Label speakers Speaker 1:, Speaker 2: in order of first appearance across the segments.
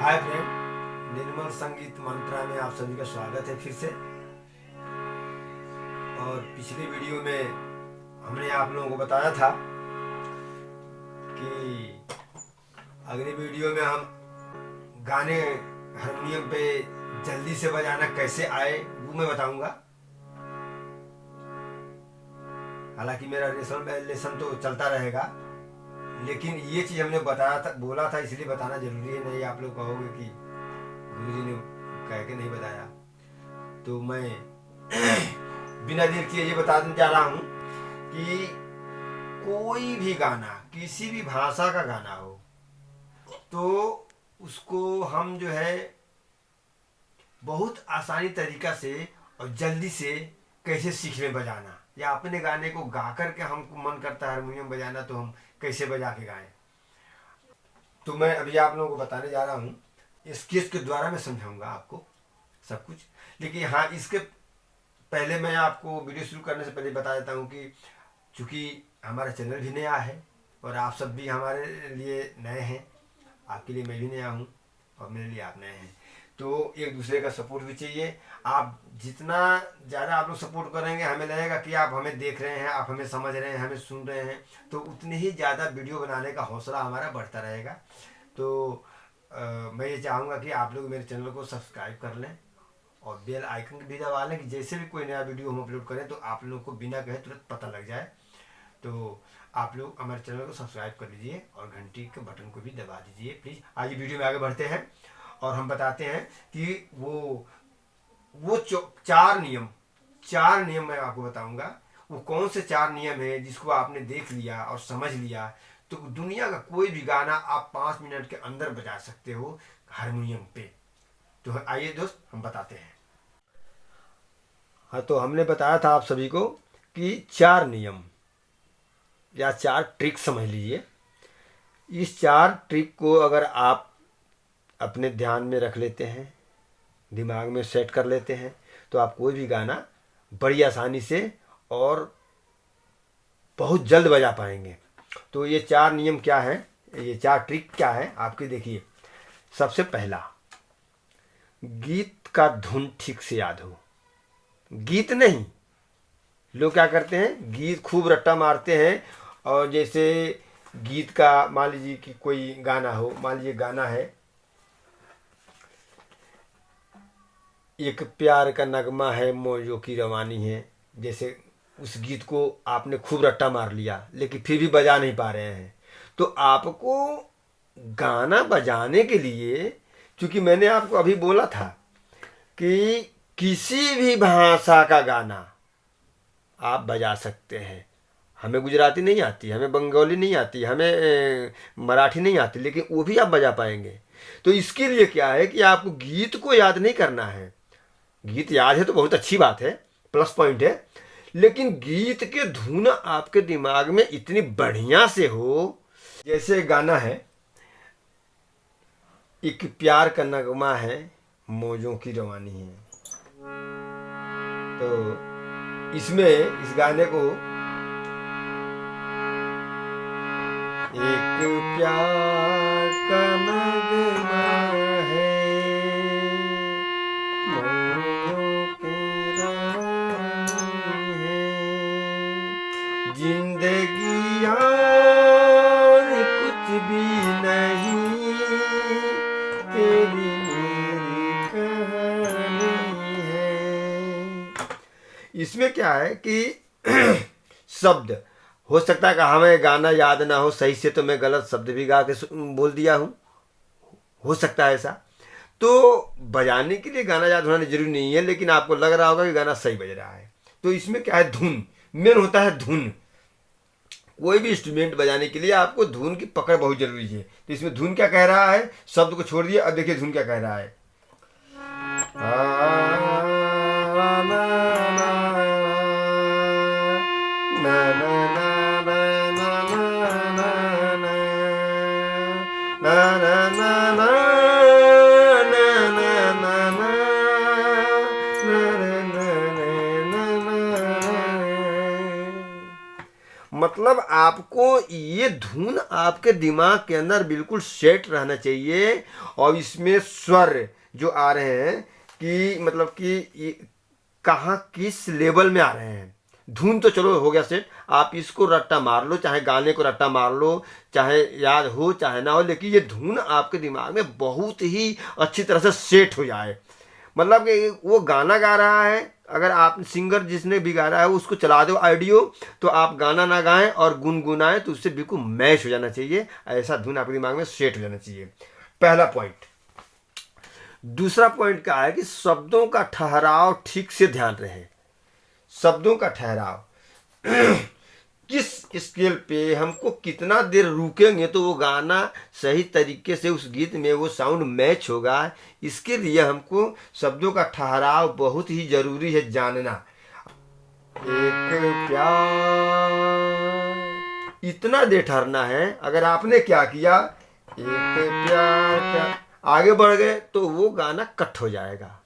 Speaker 1: Hi friend, निर्मल संगीत मंत्रा में आप सभी का स्वागत है फिर से। और पिछले वीडियो में हमने आप लोगों को बताया था कि अगले वीडियो में हम गाने हारमोनियम पे जल्दी से बजाना कैसे आए वो मैं बताऊंगा। हालांकि मेरा लेसन तो चलता रहेगा, लेकिन ये चीज़ हमने बताया था, बोला था, इसलिए बताना जरूरी है। नहीं आप लोग कहोगे कि गुरुजी ने कह के नहीं बताया। तो मैं बिना देर किए ये बताने जा रहा हूँ कि कोई भी गाना, किसी भी भाषा का गाना हो, तो उसको हम जो है बहुत आसानी तरीका से और जल्दी से कैसे सीख में बजाना, या अपने गाने को गा करके हमको मन करता है हारमोनियम बजाना, तो हम कैसे बजा के गाएं। तो मैं अभी आप लोगों को बताने जा रहा हूँ। स्केच के द्वारा मैं समझाऊंगा आपको सब कुछ। लेकिन हाँ, इसके पहले मैं आपको वीडियो शुरू करने से पहले बता देता हूँ कि चूँकि हमारा चैनल भी नया है और आप सब भी हमारे लिए नए हैं, आपके लिए मैं भी नया हूँ और मेरे लिए आप नए हैं, तो एक दूसरे का सपोर्ट भी चाहिए। आप जितना ज़्यादा आप लोग सपोर्ट करेंगे, हमें लगेगा कि आप हमें देख रहे हैं, आप हमें समझ रहे हैं, हमें सुन रहे हैं, तो उतनी ही ज़्यादा वीडियो बनाने का हौसला हमारा बढ़ता रहेगा। तो मैं ये चाहूँगा कि आप लोग मेरे चैनल को सब्सक्राइब कर लें और बेल आइकन भी दबा लें कि जैसे भी कोई नया वीडियो हम अपलोड करें तो आप लोगों को बिना कहे तुरंत पता लग जाए। तो आप लोग हमारे चैनल को सब्सक्राइब कर लीजिए और घंटी के बटन को भी दबा दीजिए प्लीज़। आज वीडियो में आगे बढ़ते हैं और हम बताते हैं कि वो चार नियम मैं आपको बताऊंगा। वो कौन से चार नियम है जिसको आपने देख लिया और समझ लिया तो दुनिया का कोई भी गाना आप 5 मिनट के अंदर बजा सकते हो हारमोनियम पे। तो आइए दोस्त, हम बताते हैं। हाँ, तो हमने बताया था आप सभी को कि 4 नियम या 4 ट्रिक समझ लीजिए। इस 4 ट्रिक को अगर आप अपने ध्यान में रख लेते हैं, दिमाग में सेट कर लेते हैं, तो आप कोई भी गाना बड़ी आसानी से और बहुत जल्द बजा पाएंगे। तो ये 4 नियम क्या है, ये 4 ट्रिक क्या है आपके, देखिए। सबसे पहला, गीत का धुन ठीक से याद हो। गीत नहीं, लोग क्या करते हैं, गीत खूब रट्टा मारते हैं। और जैसे गीत का मान लीजिए कि कोई गाना हो, मान लीजिए गाना है एक प्यार का नगमा है मौजों की रवानी है, जैसे उस गीत को आपने खूब रट्टा मार लिया लेकिन फिर भी बजा नहीं पा रहे हैं। तो आपको गाना बजाने के लिए, क्योंकि मैंने आपको अभी बोला था कि किसी भी भाषा का गाना आप बजा सकते हैं। हमें गुजराती नहीं आती, हमें बंगाली नहीं आती, हमें मराठी नहीं आती, लेकिन वो भी आप बजा पाएंगे। तो इसके लिए क्या है कि आपको गीत को याद नहीं करना है। गीत याद है तो बहुत अच्छी बात है, प्लस पॉइंट है, लेकिन गीत के धुन आपके दिमाग में इतनी बढ़िया से हो। जैसे गाना है एक प्यार का नगमा है मौजों की रवानी है, तो इसमें इस गाने को एक प्यार का नगमा है मौजों की रवानी है, जिंदगी और कुछ भी नहीं, तेरी मेरी कहानी है। इसमें क्या है कि शब्द हो सकता है कि हमें गाना याद ना हो सही से, तो मैं गलत शब्द भी गा के बोल दिया हूँ, हो सकता है ऐसा। तो बजाने के लिए गाना याद होना जरूरी नहीं है, लेकिन आपको लग रहा होगा कि गाना सही बज रहा है। तो इसमें क्या है, धुन मेन होता है। धुन, कोई भी इंस्ट्रूमेंट बजाने के लिए आपको धुन की पकड़ बहुत जरूरी है। तो इसमें धुन क्या कह रहा है, शब्द को छोड़ दिए, अब देखिए धुन क्या कह रहा है। मतलब आपको ये धुन आपके दिमाग के अंदर बिल्कुल सेट रहना चाहिए। और इसमें स्वर जो आ रहे हैं कि मतलब कि ये कहाँ किस लेवल में आ रहे हैं। धुन तो चलो हो गया सेट, आप इसको रट्टा मार लो, चाहे गाने को रट्टा मार लो, चाहे याद हो चाहे ना हो, लेकिन ये धुन आपके दिमाग में बहुत ही अच्छी तरह से सेट हो जाए। मतलब कि वो गाना गा रहा है, अगर आप सिंगर जिसने भी गा रहा है उसको चला दो ऑडियो, तो आप गाना ना गाएं और गुनगुनाएं तो उससे बिल्कुल मैच हो जाना चाहिए। ऐसा धुन आपके दिमाग में सेट हो जाना चाहिए, पहला पॉइंट। दूसरा पॉइंट क्या है कि शब्दों का ठहराव ठीक से ध्यान रहे। शब्दों का ठहराव किस स्केल पे हमको कितना देर रुकेंगे तो वो गाना सही तरीके से उस गीत में वो साउंड मैच होगा, इसके लिए हमको शब्दों का ठहराव बहुत ही जरूरी है जानना। एक प्यार, इतना देर ठहरना है। अगर आपने क्या किया, एक प्यार का आगे बढ़ गए तो वो गाना कट हो जाएगा।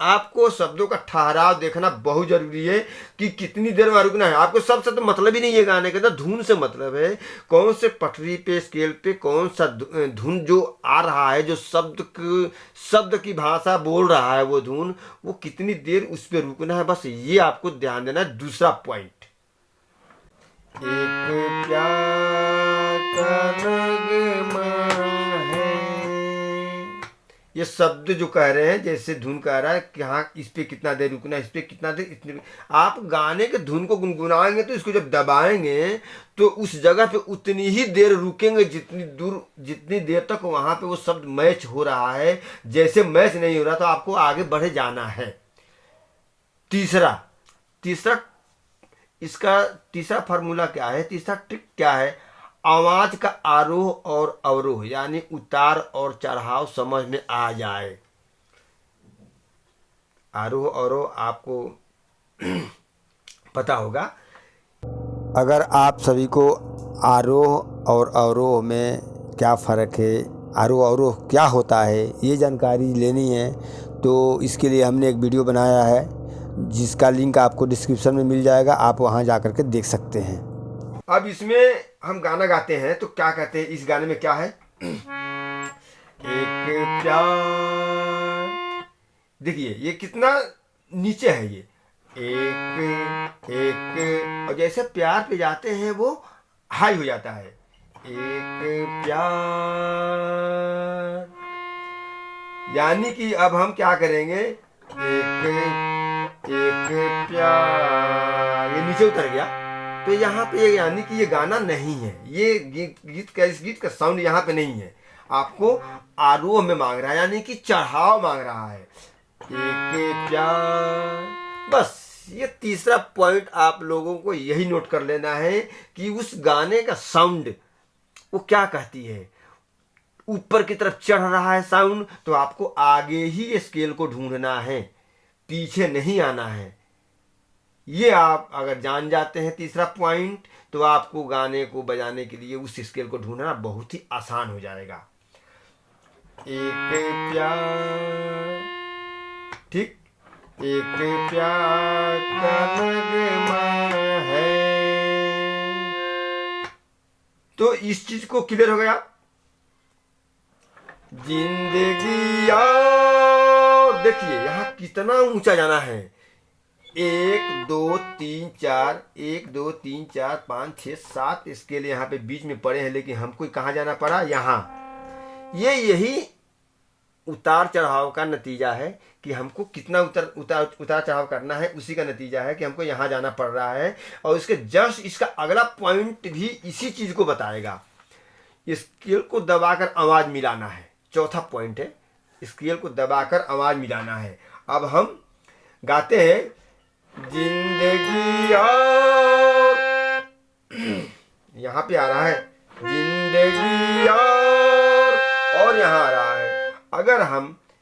Speaker 1: आपको शब्दों का ठहराव देखना बहुत जरूरी है कि कितनी देर में रुकना है। आपको सबसे तो मतलब ही नहीं है गाने के अंदर, धुन से मतलब है कौन से पटरी पे स्केल पे कौन सा धुन जो आ रहा है, जो शब्द की भाषा बोल रहा है वो धुन, वो कितनी देर उस पर रुकना है, बस ये आपको ध्यान देना है। दूसरा पॉइंट, एक प्यार का नगमा है, ये शब्द जो कह रहे हैं, जैसे धुन कह रहा है कि हाँ इस पे कितना देर रुकना है, इस पे कितना देर, इतने आप गाने के धुन को गुनगुनाएंगे तो इसको जब दबाएंगे तो उस जगह पे उतनी ही देर रुकेंगे जितनी देर तक वहां पे वो शब्द मैच हो रहा है। जैसे मैच नहीं हो रहा तो आपको आगे बढ़े जाना है। तीसरा इसका तीसरा फार्मूला क्या है, तीसरा ट्रिक क्या है, आवाज का आरोह और अवरोह यानी उतार और चढ़ाव समझ में आ जाए। आरोह अवरोह आपको पता होगा।
Speaker 2: अगर आप सभी को आरोह और अवरोह में क्या फ़र्क है, आरोह अवरोह क्या होता है, ये जानकारी लेनी है तो इसके लिए हमने एक वीडियो बनाया है जिसका लिंक आपको डिस्क्रिप्शन में मिल जाएगा, आप वहाँ जा कर के देख सकते हैं।
Speaker 1: अब इसमें हम गाना गाते हैं तो क्या कहते हैं, इस गाने में क्या है, एक प्यार, देखिए ये कितना नीचे है, ये एक और जैसे प्यार पे जाते हैं वो हाई हो जाता है। एक प्यार, यानी कि अब हम क्या करेंगे, एक प्यार, ये नीचे उतर गया तो यहाँ पे यानी कि ये गाना नहीं है, ये इस गीत का साउंड यहाँ पे नहीं है। आपको आरोह में मांग रहा है, यानी कि चढ़ाव मांग रहा है। एक प्यार, बस ये तीसरा पॉइंट आप लोगों को यही नोट कर लेना है कि उस गाने का साउंड वो क्या कहती है। ऊपर की तरफ चढ़ रहा है साउंड तो आपको आगे ही स्केल को ढूंढना है, पीछे नहीं आना है। ये आप अगर जान जाते हैं तीसरा पॉइंट तो आपको गाने को बजाने के लिए उस स्केल को ढूंढना बहुत ही आसान हो जाएगा। एक प्यार, ठीक, एक प्यार का नगमा है। तो इस चीज को क्लियर हो गया। जिंदगी आओ, देखिए यहाँ कितना ऊंचा जाना है, 1 2 3 4, 1 2 3 4 5 6 7 स्केल यहाँ पे बीच में पड़े हैं, लेकिन हमको कहाँ जाना पड़ा, यहाँ। यही उतार चढ़ाव का नतीजा है कि हमको कितना उतार चढ़ाव करना है, उसी का नतीजा है कि हमको यहाँ जाना पड़ रहा है। और इसके जस्ट इसका अगला पॉइंट भी इसी चीज को बताएगा। स्केल को दबाकर आवाज मिलाना है, चौथा पॉइंट है, स्केल को दबाकर आवाज मिलाना है। अब हम गाते हैं, जिंदगी यहाँ पे आ रहा है, जिंदगी और यहाँ आ रहा है। अगर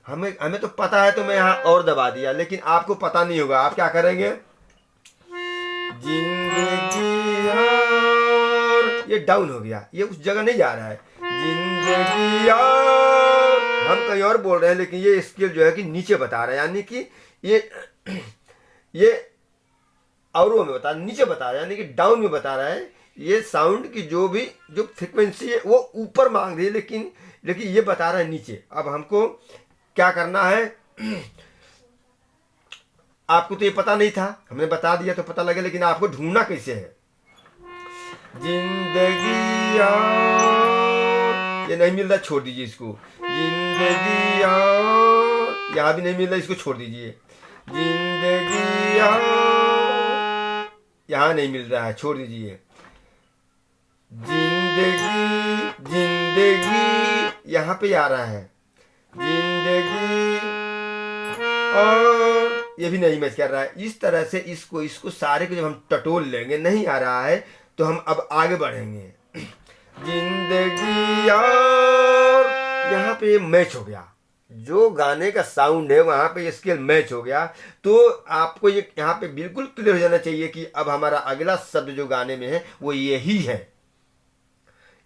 Speaker 1: हमें तो पता है तो मैं यहाँ और दबा दिया, लेकिन आपको पता नहीं होगा, आप क्या करेंगे, जिंदगी और ये डाउन हो गया, ये उस जगह नहीं जा रहा है। जिंदगी और हम कहीं और बोल रहे हैं, लेकिन ये स्केल जो है कि नीचे बता रहा है, यानी कि ये अवरोह में बता, नीचे बता रहा है, यानी कि डाउन में बता रहा है ये साउंड की जो फ्रिक्वेंसी है वो ऊपर मांग रही है, लेकिन ये बता रहा है नीचे। अब हमको क्या करना है, आपको तो ये पता नहीं था, हमने बता दिया तो पता लगे, लेकिन आपको ढूंढना कैसे है। जिंदगी और ये नहीं मिल रहा, छोड़ दीजिए इसको। जिंदगी और यहाँ भी नहीं मिल रहा, इसको छोड़ दीजिए। जिंदगी और यहाँ नहीं मिल रहा है, छोड़ दीजिए। जिंदगी जिंदगी यहाँ पे आ रहा है। जिंदगी और ये भी नहीं मैच कर रहा है। इस तरह से इसको सारे को जब हम टटोल लेंगे, नहीं आ रहा है, तो हम अब आगे बढ़ेंगे। जिंदगी और यहाँ पे ये मैच हो गया, जो गाने का साउंड है वहाँ पे स्केल मैच हो गया। तो आपको ये यहाँ पे बिल्कुल क्लियर हो जाना चाहिए कि अब हमारा अगला शब्द जो गाने में है वो यही है।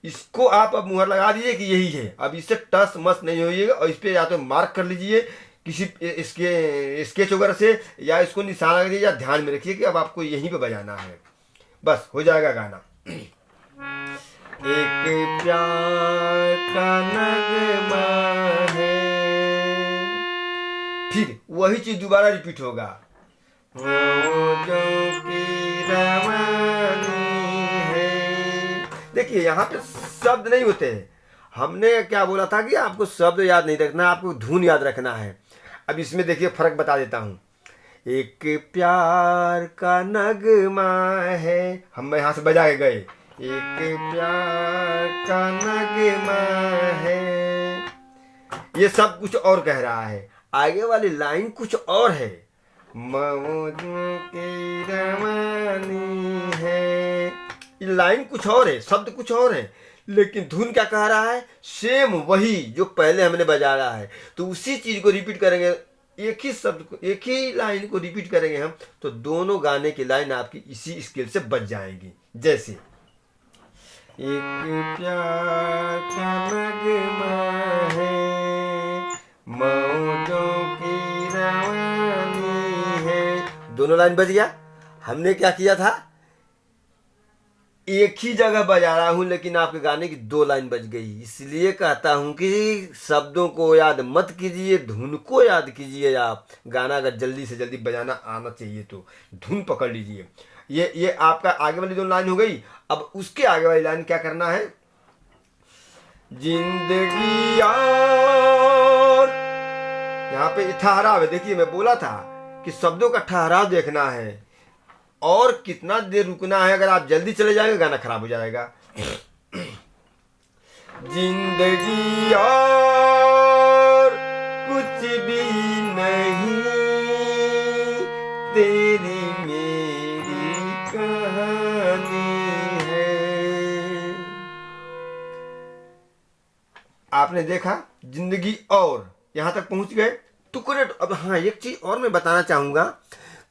Speaker 1: इसको आप अब मुहर लगा दीजिए कि यही है। अब इससे टस मस नहीं होइएगा, और इस पर या तो मार्क कर लीजिए किसी इसके स्केच वगैरह से, या इसको निशान लगा दीजिए, या ध्यान में रखिए कि अब आपको यहीं पे बजाना है, बस हो जाएगा गाना। एक प्यार का नगमा है, फिर वही चीज दोबारा रिपीट होगा। मौजों की रवानी है। देखिए यहाँ पे शब्द नहीं होते हैं। हमने क्या बोला था कि आपको शब्द याद नहीं रखना, आपको धुन याद रखना है। अब इसमें देखिए फर्क बता देता हूँ। एक प्यार का नगमा है, हम यहाँ से बजा के गए। एक प्यार का नगमा है, ये सब कुछ और कह रहा है, आगे वाली लाइन कुछ और है। मौजों की रवानी है, ये लाइन कुछ और है, शब्द कुछ और है, लेकिन धुन क्या कह रहा है, सेम वही जो पहले हमने बजा रहा है। तो उसी चीज को रिपीट करेंगे, एक ही शब्द को, एक ही लाइन को रिपीट करेंगे हम, तो दोनों गाने की लाइन आपकी इसी स्केल से बच जाएंगी। जैसे एक प्यार का नगमा है, मौजों की रवानी है, दोनों लाइन बज गया। हमने क्या किया था, एक ही जगह बजा रहा हूं, लेकिन आपके गाने की दो लाइन बज गई। इसलिए कहता हूं कि शब्दों को याद मत कीजिए, धुन को याद कीजिए। आप गाना अगर जल्दी से जल्दी बजाना आना चाहिए तो धुन पकड़ लीजिए। ये आपका आगे वाली दो लाइन हो गई। अब उसके आगे वाली लाइन क्या करना है, जिंदगी और यहाँ पे ठहराव है। देखिए मैं बोला था कि शब्दों का ठहराव देखना है, और कितना देर रुकना है। अगर आप जल्दी चले जाएंगे गाना खराब हो जाएगा। जिंदगी और कुछ भी नहीं, तेरी मेरी कहानी है। आपने देखा जिंदगी और यहां तक पहुंच गए, टुकड़े। अब हाँ, एक चीज और मैं बताना चाहूंगा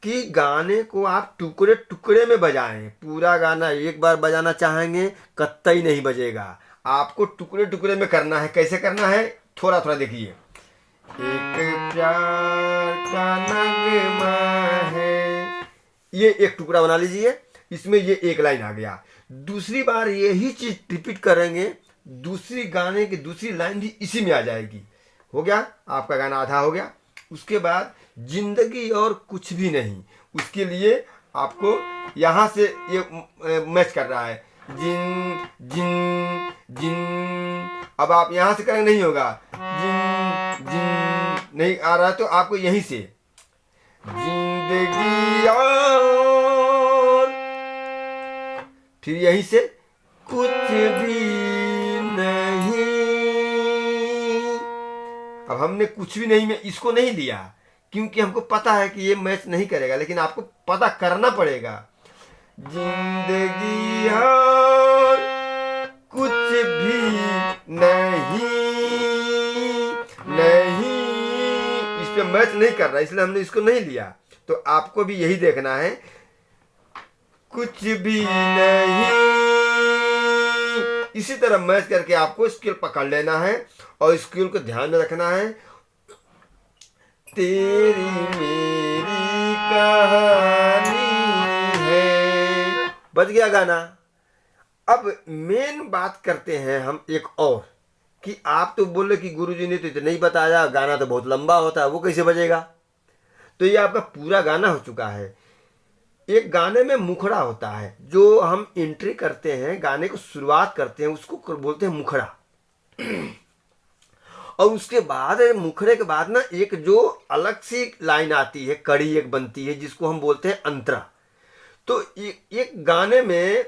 Speaker 1: कि गाने को आप टुकड़े टुकड़े में बजाएं। पूरा गाना एक बार बजाना चाहेंगे कतई नहीं बजेगा, आपको टुकड़े टुकड़े में करना है। कैसे करना है, थोड़ा थोड़ा देखिए। एक प्यार का नगमा है, ये एक टुकड़ा बना लीजिए, इसमें ये एक लाइन आ गया। दूसरी बार यही चीज रिपीट करेंगे, दूसरी गाने की दूसरी लाइन भी इसी में आ जाएगी। हो गया, आपका गाना आधा हो गया। उसके बाद जिंदगी और कुछ भी नहीं, उसके लिए आपको यहां से ये मैच कर रहा है। जिन जिन जिन, अब आप यहां से करेंगे नहीं होगा। जिन जिन नहीं आ रहा है, तो आपको यहीं से जिंदगी और फिर यहीं से कुछ भी नहीं। अब हमने कुछ भी नहीं में इसको नहीं लिया, क्योंकि हमको पता है कि ये मैच नहीं करेगा, लेकिन आपको पता करना पड़ेगा। जिंदगी और कुछ भी नहीं, नहीं, इस पे मैच नहीं कर रहा, इसलिए हमने इसको नहीं लिया। तो आपको भी यही देखना है, कुछ भी नहीं। इसी तरह मैच करके आपको स्केल पकड़ लेना है, और स्केल को ध्यान में रखना है। तेरी मेरी कहानी है, बज गया गाना। अब मेन बात करते हैं हम एक और, कि आप तो बोले कि गुरुजी ने तो इतना ही बताया, गाना तो बहुत लंबा होता है, वो कैसे बजेगा? तो ये आपका पूरा गाना हो चुका है। एक गाने में मुखड़ा होता है, जो हम एंट्री करते हैं, गाने को शुरुआत करते हैं, उसको बोलते हैं मुखड़ा। और उसके बाद मुखड़े के बाद ना एक जो अलग सी लाइन आती है, कड़ी एक बनती है, जिसको हम बोलते हैं अंतरा। तो एक गाने में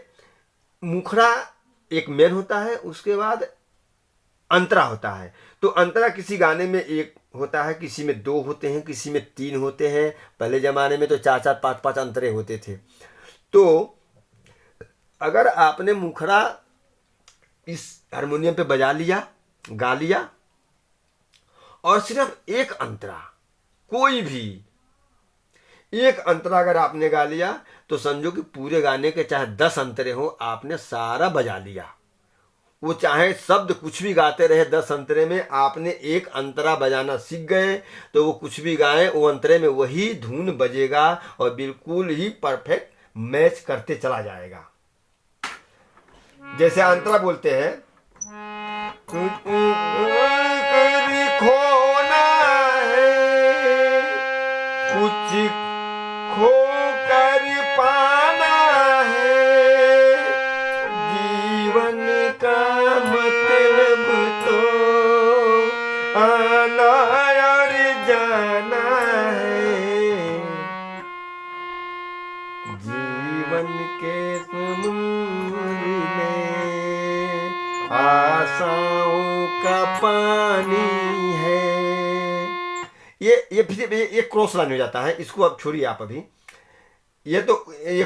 Speaker 1: मुखड़ा एक मेन होता है, उसके बाद अंतरा होता है। तो अंतरा किसी गाने में एक होता है, किसी में 2 होते हैं, किसी में 3 होते हैं। पहले ज़माने में तो 4-4, 5-5 अंतरे होते थे। तो अगर आपने मुखड़ा इस हारमोनियम पे बजा लिया, गा लिया, और सिर्फ एक अंतरा, कोई भी एक अंतरा अगर आपने गा लिया, तो समझो कि पूरे गाने के चाहे 10 अंतरे हो, आपने सारा बजा लिया। वो चाहे शब्द कुछ भी गाते रहे 10 अंतरे में, आपने एक अंतरा बजाना सीख गए, तो वो कुछ भी गाए वो अंतरे में वही धुन बजेगा और बिल्कुल ही परफेक्ट मैच करते चला जाएगा। जैसे अंतरा बोलते हैं, खोना है कुछ खो कर पाना है, जीवन का मतलब तो आना और जाना है, जीवन के समुद्र में आशाओं का पानी है। ये फिर ये क्रॉस लाइन हो जाता है, इसको अब छोड़िए आप अभी। ये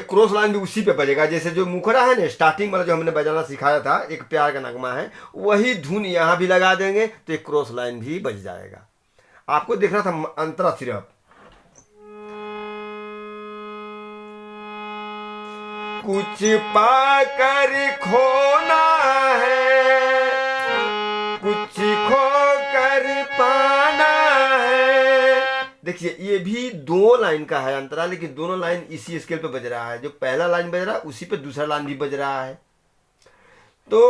Speaker 1: क्रॉस लाइन भी उसी पे बजेगा, जैसे जो मुखड़ा है ना, स्टार्टिंग वाला जो हमने बजाना सिखाया था, एक प्यार का नगमा है, वही धुन यहाँ भी लगा देंगे तो एक क्रॉस लाइन भी बज जाएगा। आपको देखना था अंतरा सिर्फ। कुछ पाकर खोना है, कुछ खो कर पाना है। देखिए ये भी 2 लाइन का है अंतरा, लेकिन दोनों लाइन इसी स्केल पे बज रहा है। जो पहला लाइन बज रहा है उसी पे दूसरा लाइन भी बज रहा है। तो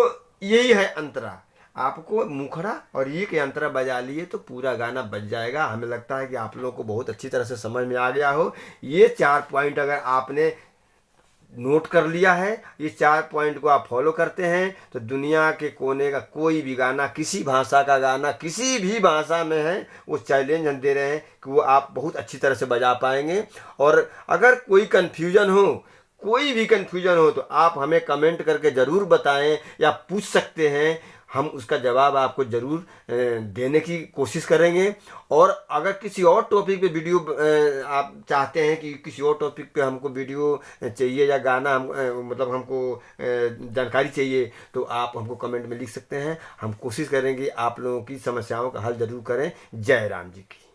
Speaker 1: यही है अंतरा। आपको मुखड़ा और ये के अंतरा बजा लिए तो पूरा गाना बज जाएगा। हमें लगता है कि आप लोगों को बहुत अच्छी तरह से समझ में आ गया हो। ये 4 पॉइंट अगर आपने नोट कर लिया है, ये 4 पॉइंट को आप फॉलो करते हैं, तो दुनिया के कोने का कोई भी गाना, किसी भाषा का गाना, किसी भी भाषा में है, वो चैलेंज हम दे रहे हैं कि वो आप बहुत अच्छी तरह से बजा पाएंगे। और अगर कोई कन्फ्यूजन हो, कोई भी कन्फ्यूजन हो, तो आप हमें कमेंट करके ज़रूर बताएं या पूछ सकते हैं। हम उसका जवाब आपको ज़रूर देने की कोशिश करेंगे। और अगर किसी और टॉपिक पे वीडियो आप चाहते हैं कि किसी और टॉपिक पे हमको वीडियो चाहिए या गाना मतलब हमको जानकारी चाहिए, तो आप हमको कमेंट में लिख सकते हैं। हम कोशिश करेंगे आप लोगों की समस्याओं का हल ज़रूर करें। जय राम जी की।